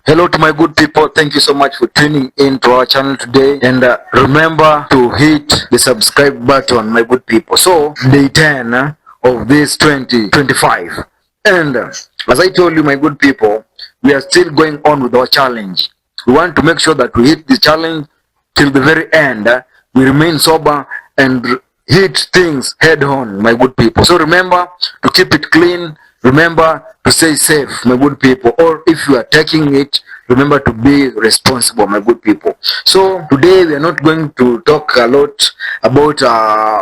Hello to my good people. Thank you so much for tuning in to our channel today, and remember to hit the subscribe button, my good people. So day 10 of this 2025, and as I told you, my good people, we are still going on with our challenge. We want to make sure that we hit the challenge till the very end. We remain sober and hit things head on, my good people. So remember to keep it clean. Remember to stay safe, my good people. Or if you are taking it, remember to be responsible, my good people. So today we are not going to talk a lot about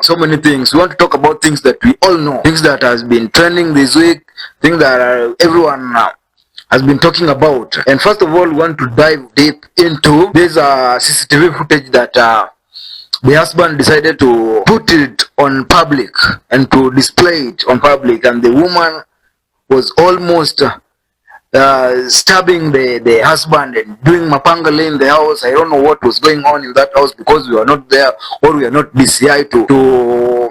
so many things. We want to talk about things that we all know, things that has been trending this week, things that everyone has been talking about. And first of all, we want to dive deep into this CCTV footage that the husband decided to put it on public and to display it on public, and the woman was almost stabbing the husband and doing mapangale in the house. I don't know what was going on in that house because we were not there, or we are not DCI to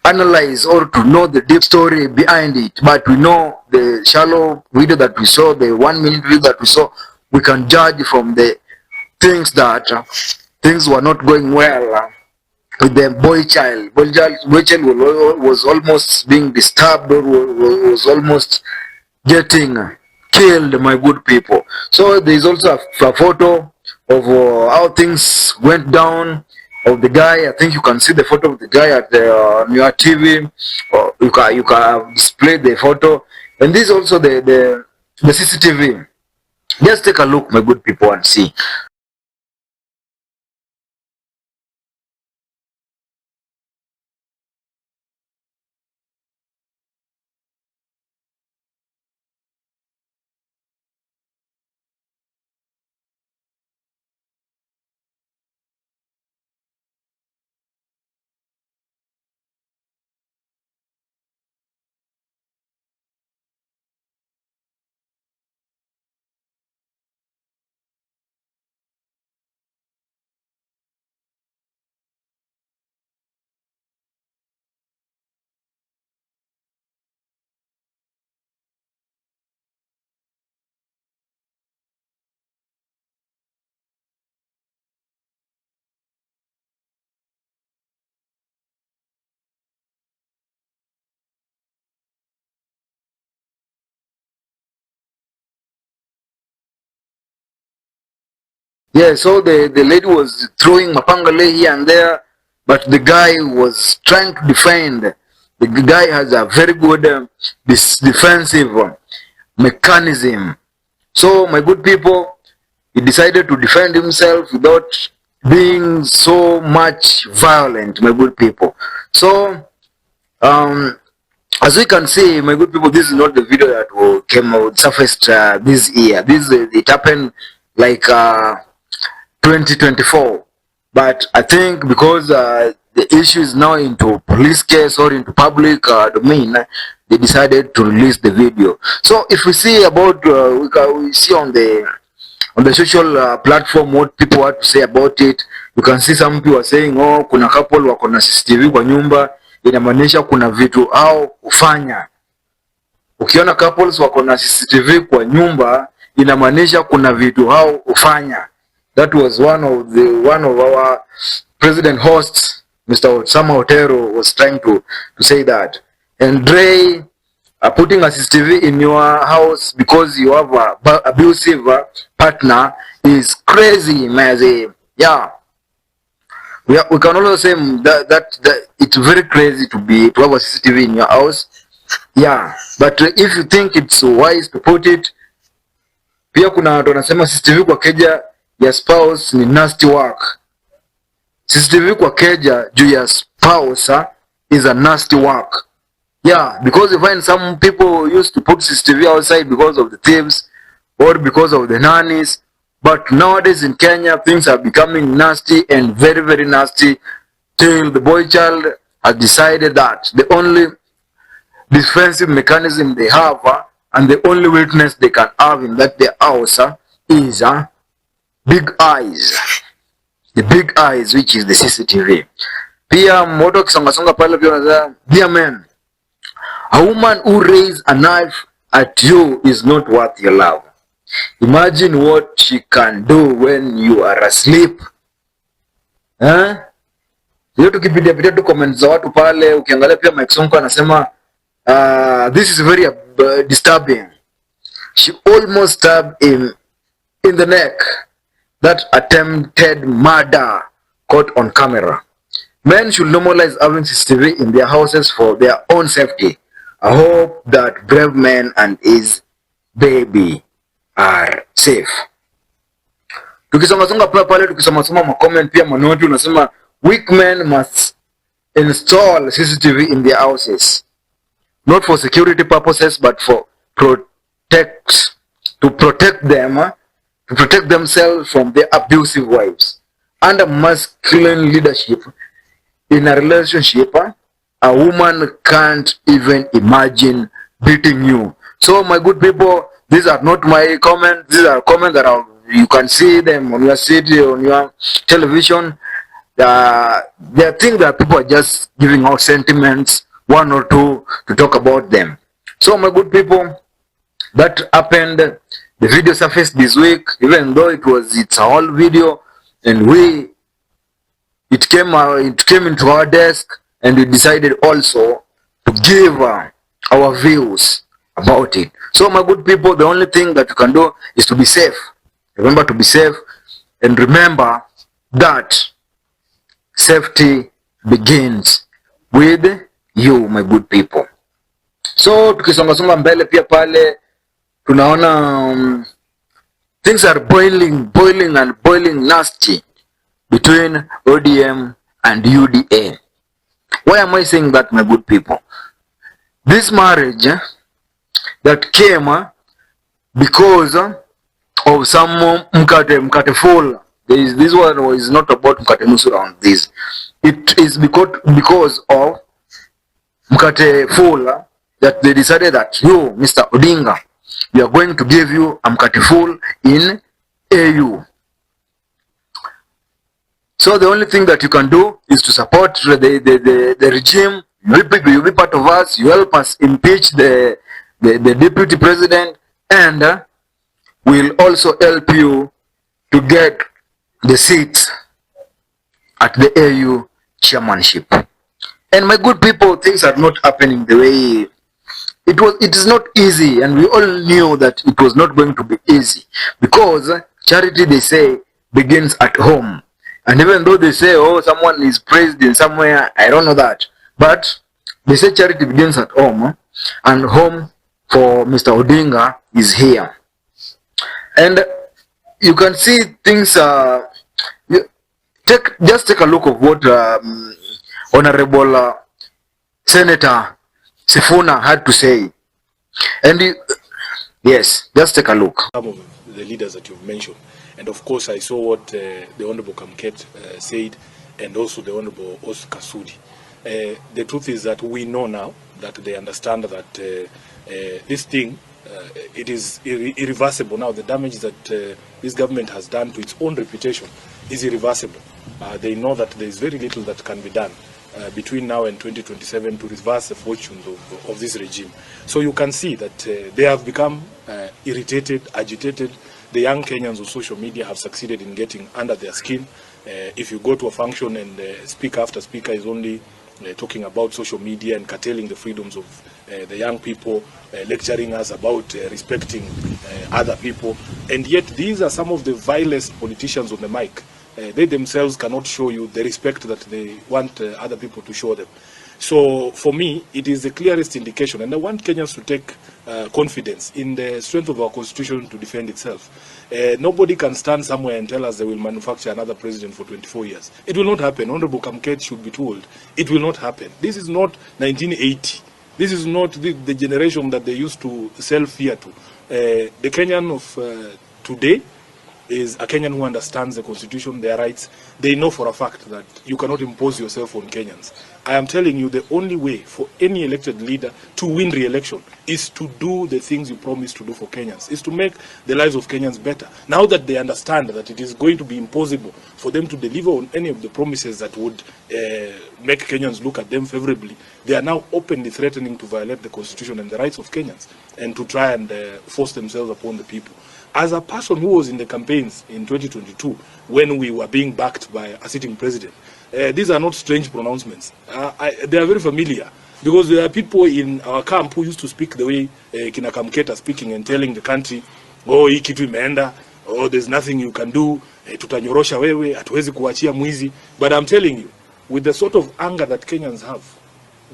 analyze or to know the deep story behind it. But we know the shallow video that we saw, the 1 minute video that we saw. We can judge from the things that things were not going well with the boy child. Boy child was almost being disturbed, or was almost getting killed, my good people. So there is also a photo of how things went down of the guy. I think you can see the photo of the guy at the your TV. Or you can display the photo, and this is also the CCTV. Just take a look, my good people, and see. Yeah, so the lady was throwing mapangale here and there, but the guy was trying to defend. The guy has a very good defensive mechanism. So, my good people, he decided to defend himself without being so much violent, my good people. So, as we can see, my good people, this is not the video that came out surfaced this year. It happened like 2024, but I think because the issue is now into police case or into public domain, they decided to release the video. So if we see about we see on the social platform what people have to say about it. You can see some people are saying, oh, kuna couple wako na CCTV kwa nyumba, inamaanisha kuna vitu au ufanya. Ukiona couples wako na CCTV kwa nyumba, inamaanisha kuna vitu au ufanya. That was one of our president hosts, Mr. Osama Otero, was trying to say that. And Dre, putting a CCTV in your house because you have a abusive partner is crazy, man. Yeah, we can also say that it's very crazy to have a CCTV in your house. Yeah, but if you think it's wise to put it, pia kuna watu wanasema CCTV kwa keja ya spouse ni nasty work. CCTV kwa keja juu ya spouse is a nasty work. Yeah, because you find some people used to put CCTV outside because of the thieves or because of the nannies. But nowadays in Kenya, things are becoming nasty and very, very nasty, till the boy child has decided that the only defensive mechanism they have and the only witness they can have in that their house is big eyes. The big eyes, which is the CCTV. Pia moto kisonga pale pia unasema, dear man, a woman who raised a knife at you is not worth your love. Imagine what she can do when you are asleep. Hiyo tukipitia tu comments za watu pale, ukiangalia pia Mike Sonko anasema this is very disturbing. She almost stabbed him in the neck. That attempted murder caught on camera. Men should normalize having CCTV in their houses for their own safety. I hope that brave man and his baby are safe. Tukisonga pale tukisoma ma comment pia manoti unasema weak men must install CCTV in their houses, not for security purposes but for to protect themselves from their abusive wives. Under masculine leadership in a relationship, a woman can't even imagine beating you. So my good people, these are not my comments. These are comments that you can see them on your city, on your television. They are things that people are just giving out sentiments, one or two, to talk about them. So my good people, that happened. The video surfaced this week, even though it's a whole video, and it came into our desk, and we decided also to give our views about it. So my good people, the only thing that you can do is to be safe. Remember to be safe, and remember that safety begins with you, my good people. So tukisonga mbele pia pale tunaona things are boiling nasty between ODM and UDA. Why am I saying that, my good people? This marriage that came because of some mkate full. This one is not about mkate nusu around this. It is because of mkate full that they decided that you, Mr. Odinga, we are going to give you a mkate full in AU. So the only thing that you can do is to support the regime. You'll be part of us. You help us impeach the deputy president, and we'll also help you to get the seats at the AU chairmanship. And my good people, things are not happening the way it is not easy, and we all knew that it was not going to be easy, because charity, they say, begins at home. And even though they say, oh, someone is praised in somewhere, I don't know that, but they say charity begins at home, and home for Mr. Odinga is here. And you can see things. Just take a look of what Honorable Senator Sifuna had to say. And yes, just take a look. Some of the leaders that you've mentioned, and of course I saw what the Honorable Kamket said, and also the Honorable Oscar Sudi. The truth is that we know now that they understand that this thing, it is irreversible now. The damage that this government has done to its own reputation is irreversible. They know that there is very little that can be done between now and 2027 to reverse the fortunes of this regime. So you can see that they have become irritated, agitated. The young Kenyans on social media have succeeded in getting under their skin. If you go to a function and speaker after speaker is only talking about social media and curtailing the freedoms of the young people, lecturing us about respecting other people, and yet these are some of the vilest politicians on the mic. They themselves cannot show you the respect that they want other people to show them. So for me, it is the clearest indication, and I want Kenyans to take confidence in the strength of our constitution to defend itself. Nobody can stand somewhere and tell us they will manufacture another president for 24 years. It will not happen. Honorable Kamket should be told. It will not happen. This is not 1980. This is not the generation that they used to sell fear to. The Kenyan of today is a Kenyan who understands the constitution, their rights. They know for a fact that you cannot impose yourself on Kenyans. I am telling you, the only way for any elected leader to win re-election is to do the things you promise to do for Kenyans, is to make the lives of Kenyans better. Now that they understand that it is going to be impossible for them to deliver on any of the promises that would make Kenyans look at them favorably, they are now openly threatening to violate the constitution and the rights of Kenyans and to try and force themselves upon the people. As a person who was in the campaigns in 2022, when we were being backed by a sitting president, these are not strange pronouncements. They are very familiar, because there are people in our camp who used to speak the way Kina Kamketa speaking and telling the country, oh, hii kitu imeenda, oh, there's nothing you can do, tutanyorosha wewe, hatuwezi kuachia mwizi. But I'm telling you, with the sort of anger that Kenyans have,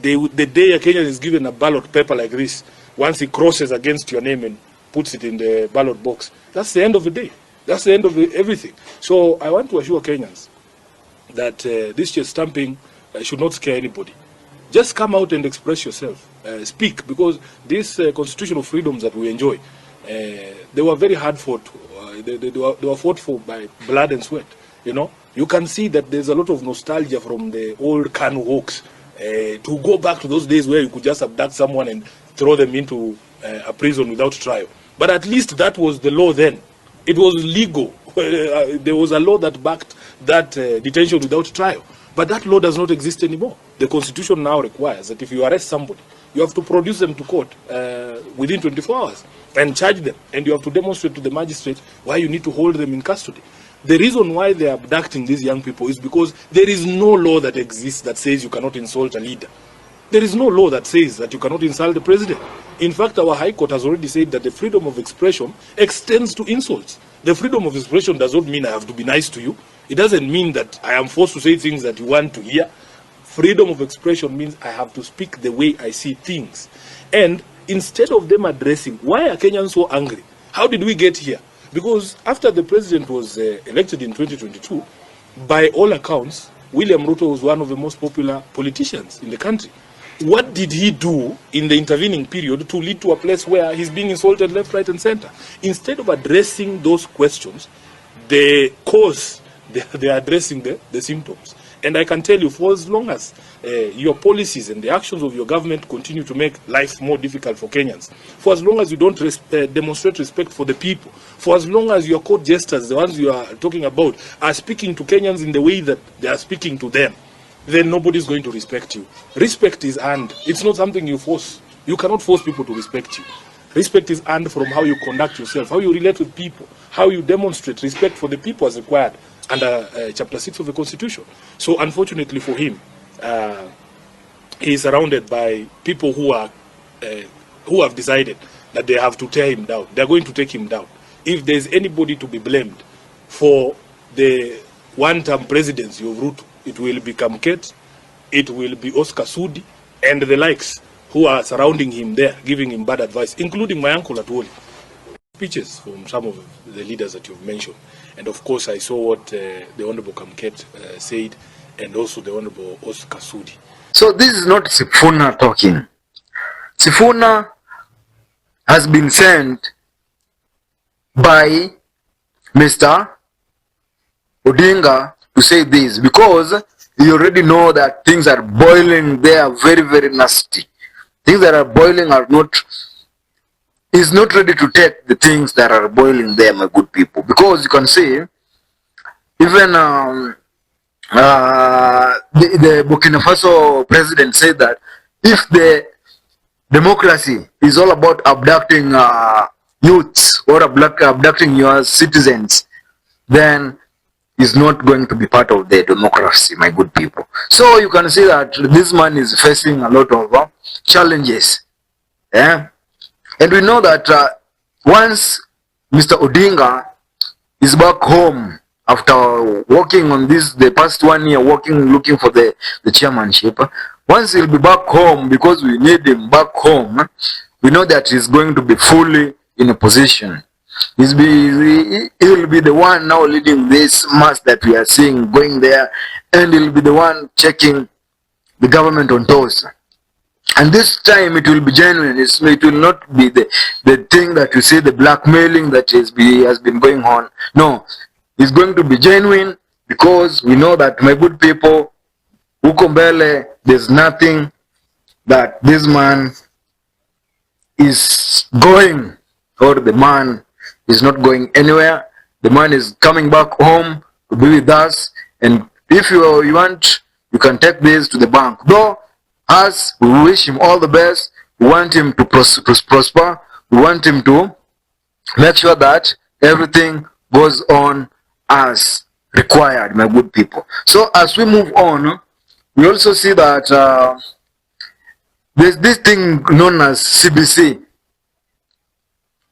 the day a Kenyan is given a ballot paper like this, once he crosses against your name and puts it in the ballot box, that's the end of the day. That's the end of everything. So I want to assure Kenyans that this chest stamping should not scare anybody. Just come out and express yourself. Speak, because these constitutional freedoms that we enjoy, they were very hard fought. They were fought for by blood and sweat. You know, you can see that there's a lot of nostalgia from the old Kanu hawks to go back to those days where you could just abduct someone and throw them into a prison without trial. But at least that was the law then. It was legal. There was a law that backed that detention without trial. But that law does not exist anymore. The Constitution now requires that if you arrest somebody, you have to produce them to court within 24 hours and charge them. And you have to demonstrate to the magistrate why you need to hold them in custody. The reason why they are abducting these young people is because there is no law that exists that says you cannot insult a leader. There is no law that says that you cannot insult the president. In fact, our High Court has already said that the freedom of expression extends to insults. The freedom of expression does not mean I have to be nice to you. It doesn't mean that I am forced to say things that you want to hear. Freedom of expression means I have to speak the way I see things. And instead of them addressing, why are Kenyans so angry? How did we get here? Because after the president was elected in 2022, by all accounts, William Ruto was one of the most popular politicians in the country. What did he do in the intervening period to lead to a place where he's being insulted left, right, and center? Instead of addressing those questions, the cause, they are addressing the symptoms. And I can tell you, for as long as your policies and the actions of your government continue to make life more difficult for Kenyans, for as long as you don't demonstrate respect for the people, for as long as your court jesters, the ones you are talking about, are speaking to Kenyans in the way that they are speaking to them, then nobody's going to respect you. Respect is earned. It's not something you force. You cannot force people to respect you. Respect is earned from how you conduct yourself, how you relate with people, how you demonstrate respect for the people as required under Chapter 6 of the Constitution. So unfortunately for him, he is surrounded by people who have decided that they have to tear him down. They're going to take him down. If there's anybody to be blamed for the one-term presidency of Ruto, it will be Kamket, it will be Oscar Sudi, and the likes who are surrounding him there, giving him bad advice, including my uncle Atwoli. Speeches from some of the leaders that you've mentioned. And of course, I saw what the Honorable Kamket said, and also the Honorable Oscar Sudi. So this is not Sifuna talking. Sifuna has been sent by Mr. Odinga to say this, because you already know that things are boiling there, very, very nasty. Things that are boiling are not, is not ready to take the things that are boiling there, my good people. Because you can see, even the Burkina Faso president said that if the democracy is all about abducting youths or abducting your citizens, then is not going to be part of the democracy, my good people. So you can see that this man is facing a lot of challenges. Yeah? And we know that once Mr. Odinga is back home after working on this, the past 1 year, looking for the chairmanship, once he'll be back home, because we need him back home, we know that he's going to be fully in a position. He will be the one now leading this mass that we are seeing going there, and he'll be the one checking the government on toes. And this time it will be genuine. It will not be the thing that you see, the blackmailing that has been going on. No, it's going to be genuine, because we know that, my good people, Ukombele, there's nothing that this man is going, or the man is not going anywhere. The man is coming back home to be with us, and if you want, you can take this to the bank. Though, us, we wish him all the best. We want him to prosper. We want him to make sure that everything goes on as required, my good people. So as we move on, we also see that there's this thing known as CBC.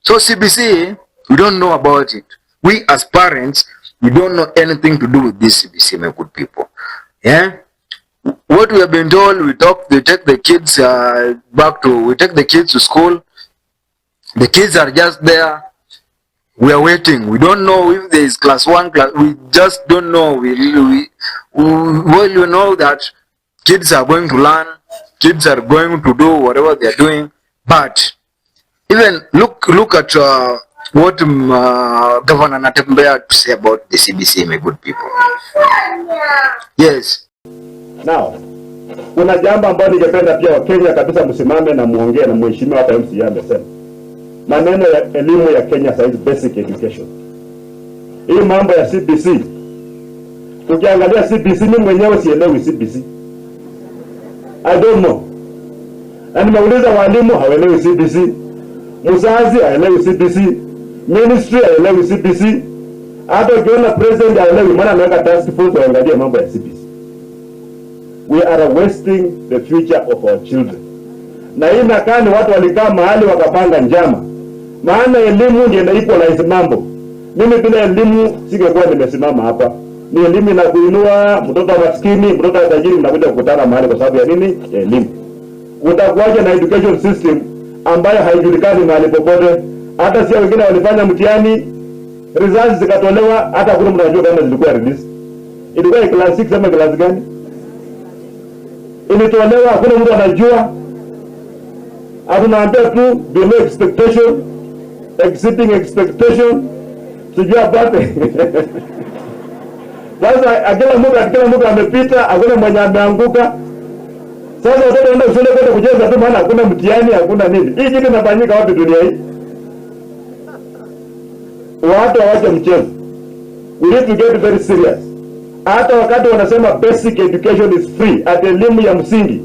So CBC, we don't know about it. We as parents, we don't know anything to do with this CBC, my good people. Yeah. What we have been told, we take the kids we take the kids to school. The kids are just there. We are waiting. We don't know if there is class 1, we just don't know. Well, you know that kids are going to learn, kids are going to do whatever they are doing, but even look at what Governor Natembeya had to say about the CBC, my good people. Yes. Now, kuna jambo ambalo ningependa pia Wakenya kabisa msimame na muongee na mheshimiwa hapa MCA amesema. Maneno ya elimu ya Kenya sasa, basic education. Hii mambo ya CBC. Ukiangalia CBC, mimi mwenyewe sielewi CBC. I don't know. Na nimeuliza walimu hawaelewi CBC. Mzazi haelewi CBC. Ministry haelewi CBC. Hata ukiona president haelewi, maana anaweka task force waangalie mambo ya CBC. We are wasting the future of our children. Na hii nakani watu walikaa mahali wakapanga njama. Maana elimu ndiyo equalize mambo. Mimi bila elimu singekuwa nimesimama hapa. Ni elimu na kuinua mtoto maskini, mtoto tajiri mnakuja kukutana mahali kwa sababu ya nini? Ya elimu. Utakuwaje na education system ambayo haijulikani mahali popote? Hata si wengine walifanya mtihani, results zikatolewa, hata kuna mtu anajua kama zilikuwa release. Ilikuwa class 6 ama class gani? Ilitolewa, hakuna mtu anajua. Atunaambia tu below expectation, exceeding expectation, sijua pate. Sasa kila mtu amepita, hakuna mwenye ameanguka. Sasa watoto wanaenda shule kwenda kucheza tu, maana hakuna mtihani, hakuna nini. Hii kitu inafanyika wapi dunia hii? Watu hawache mchezo. We need to get very serious. Hata wakati wanasema basic education is free, at elimu ya msingi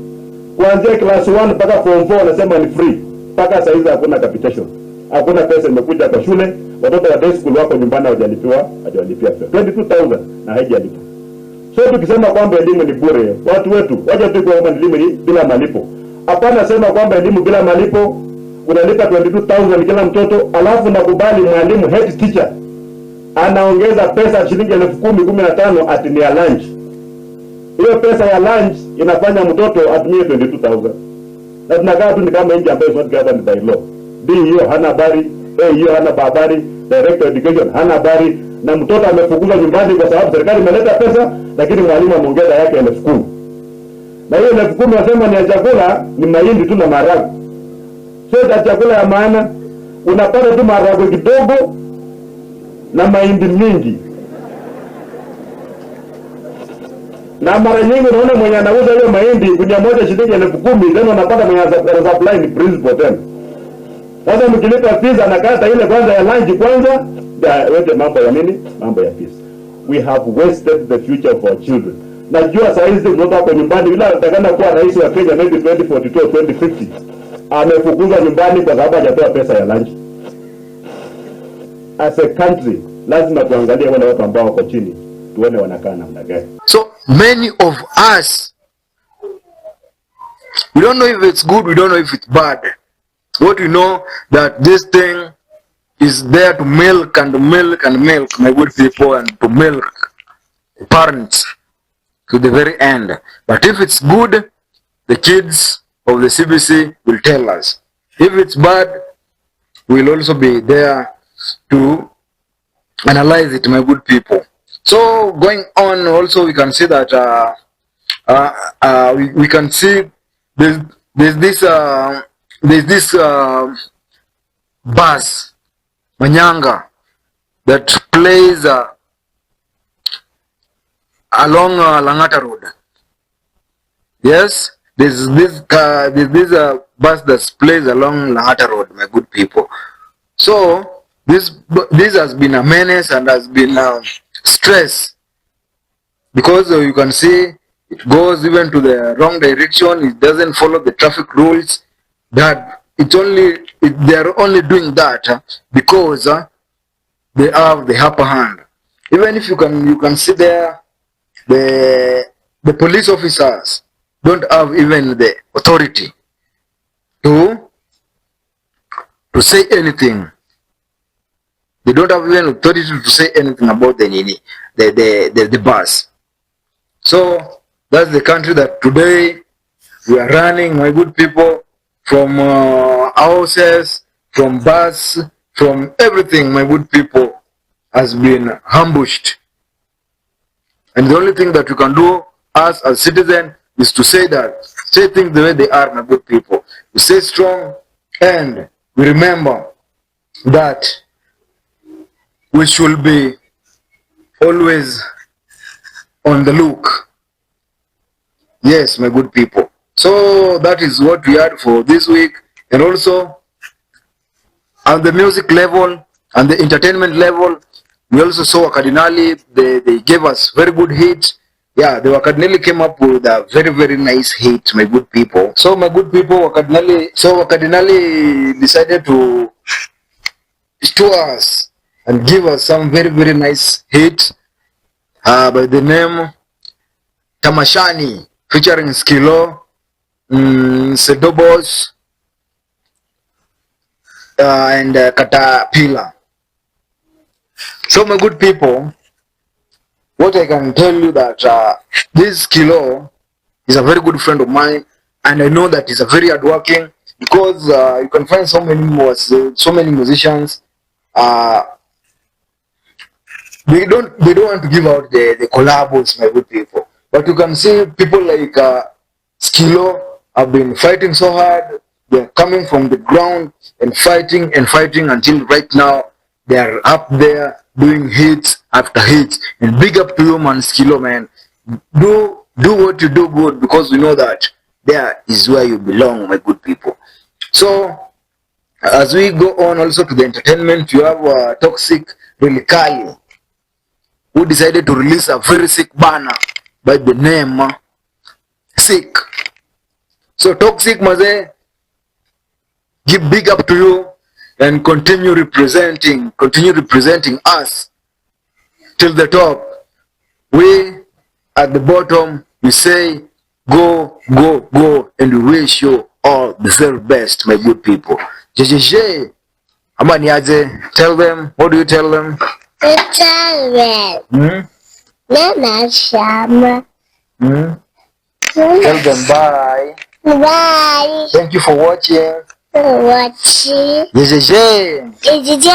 kuanzia class 1 mpaka form 4 wanasema ni free. Mpaka sasa hizi hakuna capitation. Hakuna pesa imekuja kwa shule, watoto wa day school wako nyumbani hawajalipia fare. 22,000 na haijalipwa. So tukisema kwamba elimu ni bure, watu wetu waje tu kwa elimu ni bila malipo. Hapana sema kwamba elimu bila malipo, unalipa 22,000 kila mtoto, alafu nakubali mwalimu head teacher anaongeza pesa shilingi 10,000, 15 ati ni ya lunch. Hiyo pesa ya lunch inafanya mtoto atumie 22,000. Na tunakaa tu ni kama nje ambayo not governed by law. B hiyo hana habari, A hiyo hana habari, Director Education hana habari, na mtoto amefukuzwa nyumbani kwa sababu serikali imeleta pesa, lakini mwalimu ameongeza yake 10,000. Na hiyo 10,000 wasema ni ya chakula, ni mahindi tu na maharagwe. Sio chakula ya maana, unapata tu maharagwe kidogo na mahindi mingi. Na mara nyingi unaona mwenye anauza hiyo mahindi gunia moja shilingi 10,000, then unapata mwenye supply ni principal tena. Sasa mkilipa fees anakata ile kwanza ya lunch kwanza, yote mambo ya nini? Mambo ya fees. We have wasted the future of our children. Najua saa hizi mtoto wako nyumbani bila atakana kuwa rais wa Kenya maybe 2042 or 2050. Amefukuzwa nyumbani kwa sababu hajatoa pesa ya lunch. As a country, lazima tuangalie wale watu ambao wako chini, tuone wanakaa namna gani. So many of us, we don't know if it's good, we don't know if it's bad. What we know that this thing is there to milk and milk and milk, my good people, and to milk parents to the very end. But if it's good, the kids of the CBC will tell us. If it's bad, we'll also be there to analyze it, my good people. So going on, also we can see that we can see there's this bus Manyanga that plays along Langata Road. Yes, there's this bus that plays along Langata Road, my good people. So this has been a menace and has been stress, because you can see it goes even to the wrong direction. It doesn't follow the traffic rules. That they are only doing that because they have the upper hand. Even if you can see there, the police officers don't have even the authority to say anything. They don't have even authority to say anything about the bus. So that's the country that today we are running, my good people, from houses, from bus, from everything, my good people, has been ambushed. And the only thing that you can do us as citizens is to say things the way they are, my good people. We stay strong, and we remember that we should be always on the look. Yes, my good people. So that is what we had for this week. And also on the music level and the entertainment level, we also saw Wakadinali. They gave us very good hits. Yeah, the Wakadinali came up with a very, very nice hit, my good people. So my good people, Wakadinali decided to us and give us some very, very nice hit by the name Tamashani, featuring Skilo, Sedobos, and Caterpillar. So my good people, what I can tell you that this Skilo is a very good friend of mine, and I know that he's a very hardworking, because you can find so many musicians. They don't want to give out the collabos, my good people. But you can see people like Skilo have been fighting so hard. They're coming from the ground and fighting until right now they are up there doing hits after hits. And big up to you, man, Skilo, man. Do what you do good, because we know that there is where you belong, my good people. So as we go on also to the entertainment, you have Toxic Lyrikali, who decided to release a very sick banner by the name Sick. So Toxic, maze, give big up to you, and continue representing us till the top. We at the bottom, we say go, and we wish you all the very best, my good people. JJJ, Amaniaje, tell them, what do you tell them? Tell them. Tell them bye. Bye. Thank you for watching. Watching. JJJ. JJ.